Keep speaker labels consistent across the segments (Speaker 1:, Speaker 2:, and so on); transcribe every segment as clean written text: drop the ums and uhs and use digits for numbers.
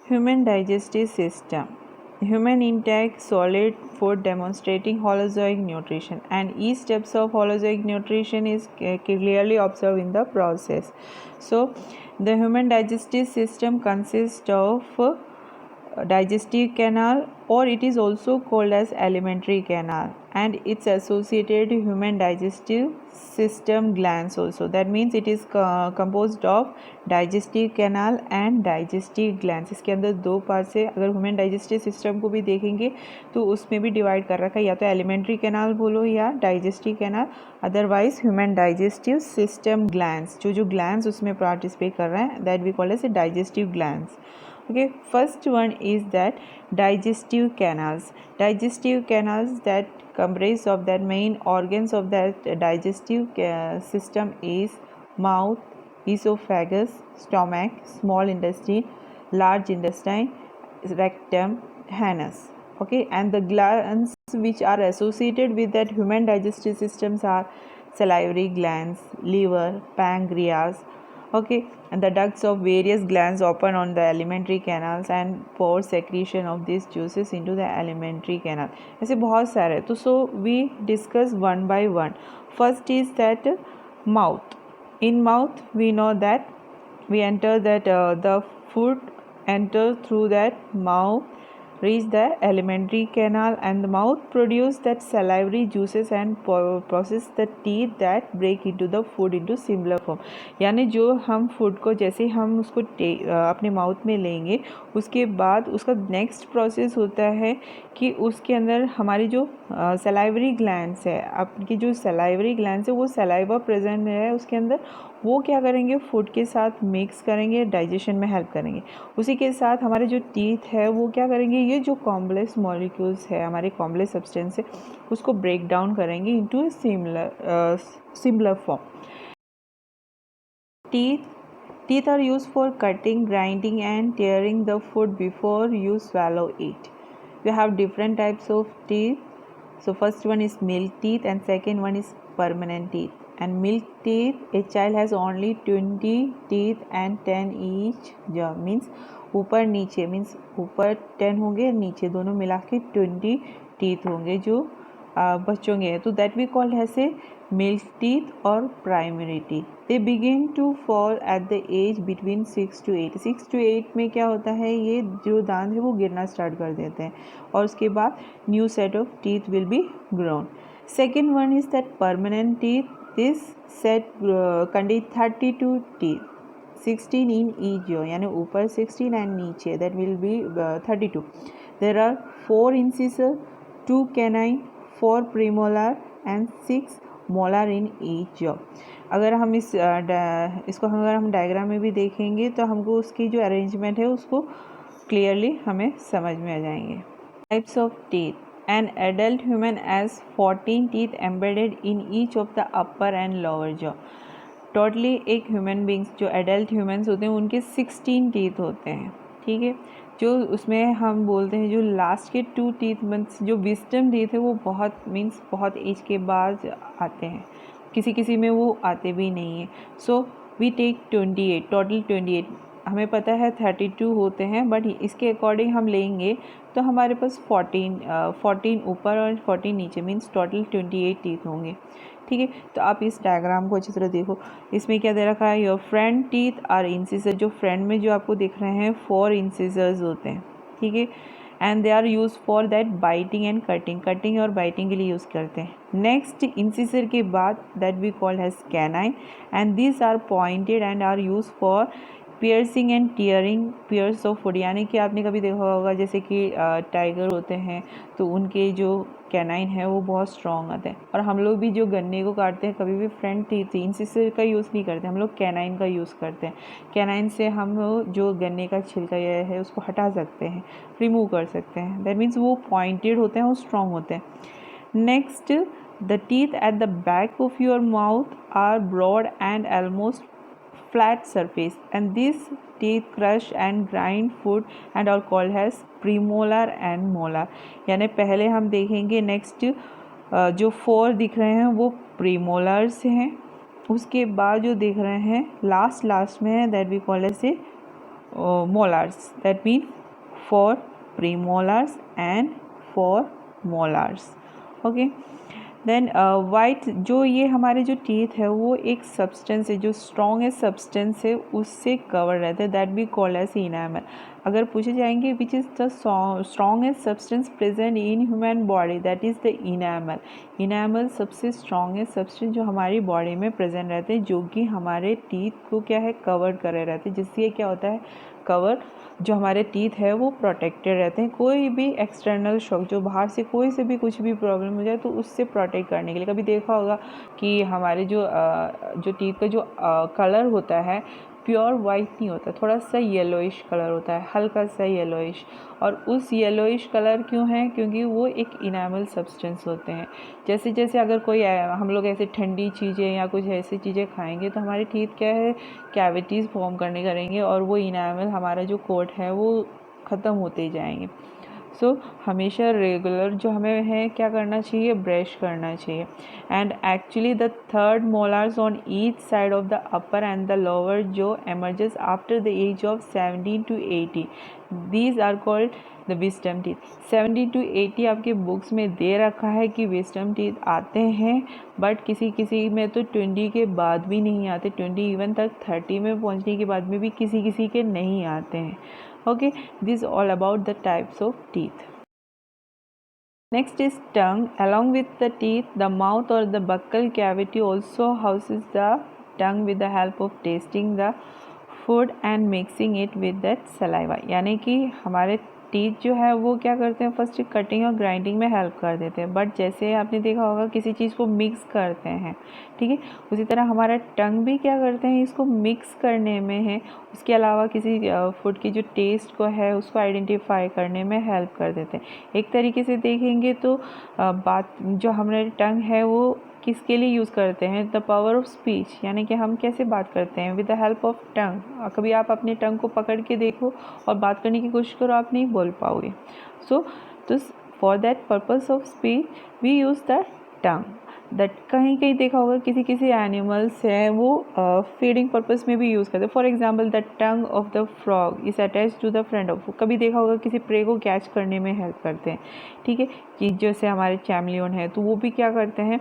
Speaker 1: Human digestive system. Human intake solid food demonstrating holozoic nutrition, and each steps of holozoic nutrition is clearly observed in the process. So the human digestive system consists of digestive canal, or it is also called as alimentary canal, and its associated human digestive system glands also. That means it is composed of digestive canal and digestive glands. इसके अंदर दो part से, अगर human digestive system को भी देखेंगे तो उसमें भी डिवाइड कर रखा है, या तो एलिमेंट्री कैनाल बोलो या digestive canal, otherwise human digestive system glands, जो ग्लैंड्स उसमें पार्टिसिपेट कर रहे हैं, that we call as a digestive glands. Okay, first one is that digestive canals. Digestive canals that comprise of that main organs of that digestive system is mouth, esophagus, stomach, small intestine, large intestine, rectum, anus. Okay, and the glands which are associated with that human digestive systems are salivary glands, liver, pancreas. Okay, and the ducts of various glands open on the alimentary canals and pour secretion of these juices into the alimentary canal. ऐसे बहुत सारे. तो so we discuss one by one. First is that mouth. In mouth we know that we enter that the food enter through that mouth, reach the alimentary canal, and the mouth produce that salivary juices and process the teeth that break into the food into similar form. यानी जो हम food को जैसे हम उसको अपने mouth में लेंगे, उसके बाद उसका नेक्स्ट प्रोसेस होता है कि उसके अंदर हमारी जो सलाइवरी ग्लैंड्स है, आपकी जो सलाइवरी ग्लैंड्स है वो सलाइवा प्रेजेंट है उसके अंदर, वो क्या करेंगे, फूड के साथ मिक्स करेंगे, डाइजेशन में हेल्प करेंगे. उसी के साथ हमारे जो टीथ है वो क्या करेंगे, ये जो कॉम्प्लेक्स मॉलिक्यूल्स है, हमारे कॉम्प्लेक्स सब्सटेंस है, उसको ब्रेक डाउन करेंगे into similar form. Teeth are used for cutting, grinding and tearing the food before you swallow it. We have different types of teeth. So first one is milk teeth and second one is permanent teeth. And milk teeth, a child has only 20 teeth and 10 each jaw. Means ऊपर नीचे, means ऊपर 10 होंगे, नीचे दोनों मिला के 20 teeth होंगे जो बच्चों के. तो that we called has a milk teeth और primary teeth. They begin to fall at the age between 6 to 8. 6 to 8 में क्या होता है, ये जो दांत है वो गिरना स्टार्ट कर देते हैं, और उसके बाद new set of teeth will be grown. Second one is that permanent teeth. This set contain 32 teeth, 16 in each jaw, यानी ऊपर 16 and नीचे, that will be 32. There are 4 incisor, 2 canine, 4 premolar and 6 molar in each jaw. अगर हम इसको अगर हम diagram में भी देखेंगे तो हमको उसकी जो अरेंजमेंट है उसको क्लियरली हमें समझ में आ जाएंगे. Types of teeth. An adult human has 14 teeth embedded in each of the upper and lower jaw. Totally एक ह्यूमन बींग्स जो एडल्ट ह्यूमन्स होते हैं उनके 16 टीथ होते हैं. ठीक है, जो उसमें हम बोलते हैं जो लास्ट के 2 टीथ मीन्स जो विस्डम टीथ है वो बहुत एज के बाद आते हैं, किसी में वो आते भी नहीं है. So we take 28, total 28. हमें पता है 32 होते हैं, बट इसके अकॉर्डिंग हम लेंगे तो हमारे पास 14 ऊपर और 14 नीचे, मीन्स टोटल 28 टीथ होंगे. ठीक है, तो आप इस डायग्राम को अच्छी तरह देखो. इसमें क्या दे रखा है, योर फ्रंट टीथ आर इंसिसर. जो फ्रंट में जो आपको दिख रहे हैं 4 इंसिसर्स होते हैं. ठीक है, and they are use for that biting and cutting और बाइटिंग के लिए यूज़ करते हैं. नेक्स्ट इंसिसर के बाद that we called has canine, and this are pointed and are use for piercing and tearing pierce of food. यानी कि आपने कभी देखा होगा जैसे कि टाइगर होते हैं तो उनके जो कैनाइन है वो बहुत स्ट्रॉन्ग आते हैं, और हम लोग भी जो गन्ने को काटते हैं कभी भी फ्रंट टीथ इंसिसर का यूज़ नहीं करते, हम लोग कैनाइन का यूज़ करते हैं. कैनाइन से हम जो गन्ने का छिलका है उसको हटा सकते हैं, रिमूव कर सकते हैं. दैट मीन्स वो पॉइंटेड होते हैं, वो स्ट्रॉन्ग होते हैं. Next, the teeth at the back of your mouth are broad and almost flat surface, and these teeth crush and grind food and are called as premolar and molar. यानी पहले हम देखेंगे next जो 4 दिख रहे हैं वो प्रीमोलर्स हैं, उसके बाद जो दिख रहे हैं लास्ट में है that we call as a molars. That mean for premolars and for molars. Okay. Then white जो ये हमारे जो टीथ है वो एक सब्सटेंस है, जो स्ट्रॉन्गेस्ट सब्सटेंस है उससे कवर रहते हैं, that be called as enamel. अगर पूछे जाएंगे which is the strongest substance present in human body, that is the enamel. Enamel सबसे स्ट्रॉन्गेस्ट सब्सटेंस जो हमारी बॉडी में प्रेजेंट रहते हैं, जो कि हमारे टीथ को क्या है कवर करे रहते हैं, जिससे क्या होता है कवर जो हमारे टीथ है वो प्रोटेक्टेड रहते हैं. कोई भी एक्सटर्नल शॉक, जो बाहर से कोई से भी कुछ भी प्रॉब्लम हो जाए तो उससे प्रोटेक्ट करने के लिए. कभी देखा होगा कि हमारे जो टीथ का जो कलर होता है प्योर वाइट नहीं होता, थोड़ा सा येलोइश कलर होता है, हल्का सा येलोइश. और उस येलोइश कलर क्यों है, क्योंकि वो एक इनामल सब्सटेंस होते हैं. जैसे जैसे अगर कोई हम लोग ऐसे ठंडी चीज़ें या कुछ ऐसी चीज़ें खाएंगे तो हमारे टीथ क्या है कैविटीज़ फॉर्म करने करेंगे और वो इनामल हमारा जो कोट है वो ख़त्म होते जाएंगे. सो हमेशा रेगुलर जो हमें है क्या करना चाहिए, ब्रश करना चाहिए. And actually the third molars on each side of the upper and the lower जो emerges after the age of 17 to 80, these are called the wisdom teeth. 70 to 80 आपके बुक्स में दे रखा है कि विस्डम टीथ आते हैं, बट किसी किसी में तो 20 के बाद भी नहीं आते, 20 इवन तक 30 में पहुंचने के बाद में भी किसी किसी के नहीं आते हैं. Okay, this is all about the types of teeth. Next is tongue. Along with the teeth, the mouth or the buccal cavity also houses the tongue with the help of tasting the food and mixing it with that saliva. यानी कि हमारे teeth जो है वो क्या करते हैं, first cutting और ग्राइंडिंग में हेल्प कर देते हैं, बट जैसे आपने देखा होगा किसी चीज़ को मिक्स करते हैं, ठीक है, उसी तरह हमारा टंग भी क्या करते हैं इसको मिक्स करने में है. उसके अलावा किसी फूड की जो टेस्ट को है उसको आइडेंटिफाई करने में हेल्प कर देते हैं. एक तरीके से देखेंगे तो बात जो हमारे टंग है वो किसके लिए यूज़ करते हैं, द पावर ऑफ स्पीच, यानी कि हम कैसे बात करते हैं with the help of tongue. कभी आप अपने टंग को पकड़ के देखो और बात करने की कोशिश करो, आप नहीं बोल पाओगे. सो तो for that purpose of speech we use the tongue. That कहीं कहीं देखा होगा किसी किसी एनिमल्स हैं वो फीडिंग पर्पस में भी यूज़ करते हैं. For example the tongue of the frog is attach to the front of. कभी देखा होगा किसी प्रे को कैच करने में हेल्प करते हैं, ठीक है, कि जैसे हमारे चैमलियन है तो वो भी क्या करते हैं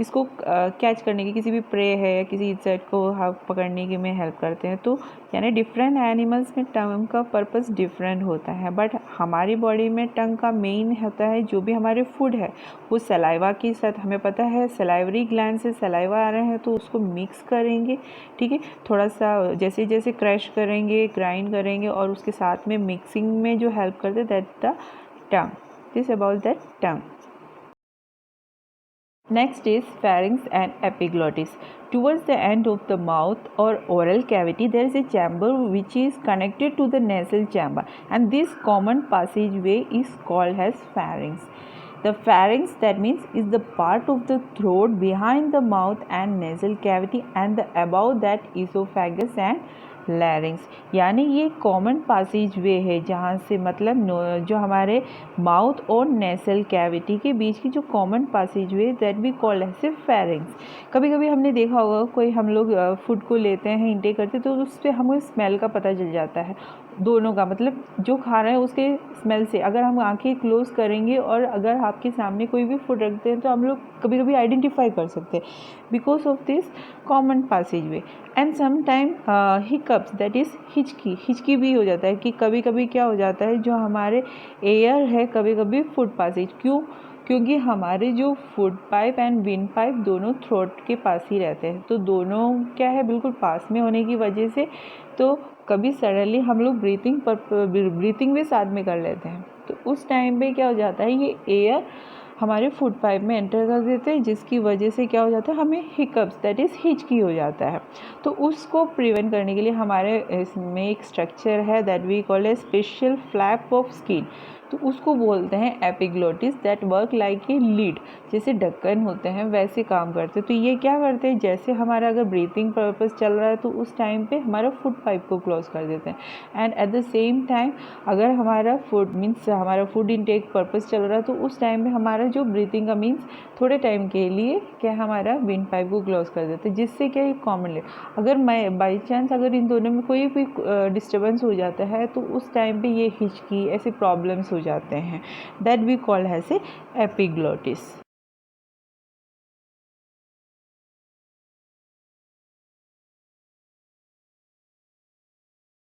Speaker 1: इसको कैच करने की, किसी भी प्रे है या किसी इंसेक्ट को पकड़ने की में हेल्प करते हैं. तो यानी डिफरेंट एनिमल्स में टंग का पर्पस डिफरेंट होता है, बट हमारी बॉडी में टंग का मेन होता है जो भी हमारे फूड है वो सलाइवा के साथ, हमें पता है सलाइवरी ग्लैंड से सलाइवा आ रहे हैं तो उसको मिक्स करेंगे, ठीक है, थोड़ा सा जैसे जैसे क्रश करेंगे ग्राइंड करेंगे और उसके साथ में मिक्सिंग में जो हेल्प करते हैं that the tongue. This about that tongue. Next is pharynx and epiglottis. Towards the end of the mouth or oral cavity, there is a chamber which is connected to the nasal chamber, and this common passageway is called as pharynx. The pharynx, that means, is the part of the throat behind the mouth and nasal cavity, and the above that esophagus and लैरिंग्स. यानी ये common Passage वे है जहाँ से मतलब जो हमारे mouth और nasal cavity के बीच की जो कॉमन पासेज वे दैट भी कॉल्ड है फेरिंग्स. कभी कभी हमने देखा होगा कोई हम लोग फूड को लेते हैं इंटेक करते तो उस पर हमें स्मेल का पता चल जाता है, दोनों का मतलब जो खा रहे हैं उसके स्मेल से. अगर हम आंखें क्लोज करेंगे और अगर आपके सामने कोई भी फूड रखते हैं तो हम लोग कभी कभी आइडेंटिफाई कर सकते हैं because of this common passageway. And sometime hiccups that is हिचकी भी हो जाता है कि कभी कभी क्या हो जाता है जो हमारे एयर है कभी कभी फूड पासेज. क्योंकि हमारे जो food pipe and wind pipe दोनों थ्रोट के पास ही रहते हैं, तो दोनों क्या है बिल्कुल पास में होने की वजह से तो कभी सडनली हम लोग ब्रीथिंग भी साथ में कर लेते हैं, तो उस टाइम पे क्या हो जाता है ये एयर हमारे फूड पाइप में एंटर कर देते हैं जिसकी वजह से क्या हो जाता है हमें हिकअप्स दैट इज़ हिचकी हो जाता है. तो उसको प्रिवेंट करने के लिए हमारे इसमें एक स्ट्रक्चर है that we call a special flap of skin. तो उसको बोलते हैं epiglottis that work like a lid. जैसे ढक्कन होते हैं वैसे काम करते हैं। तो ये क्या करते हैं, जैसे हमारा अगर ब्रीथिंग पर्पस चल रहा है तो उस टाइम पे हमारा फूड पाइप को क्लोज कर देते हैं। And at the same time अगर हमारा फूड इनटेक पर्पस चल रहा है तो उस टाइम पे हमारा जो ब्रीथिंग का मीन्स थोड़े टाइम के लिए क्या हमारा विंड पाइप को क्लोज कर देते हैं। जिससे क्या कॉमनली अगर मैं बाई चांस अगर इन दोनों में कोई भी डिस्टर्बेंस हो जाता है तो उस टाइम पे ये हिचकी ऐसे प्रॉब्लम्स हो जाते हैं। That we called has a epiglottis.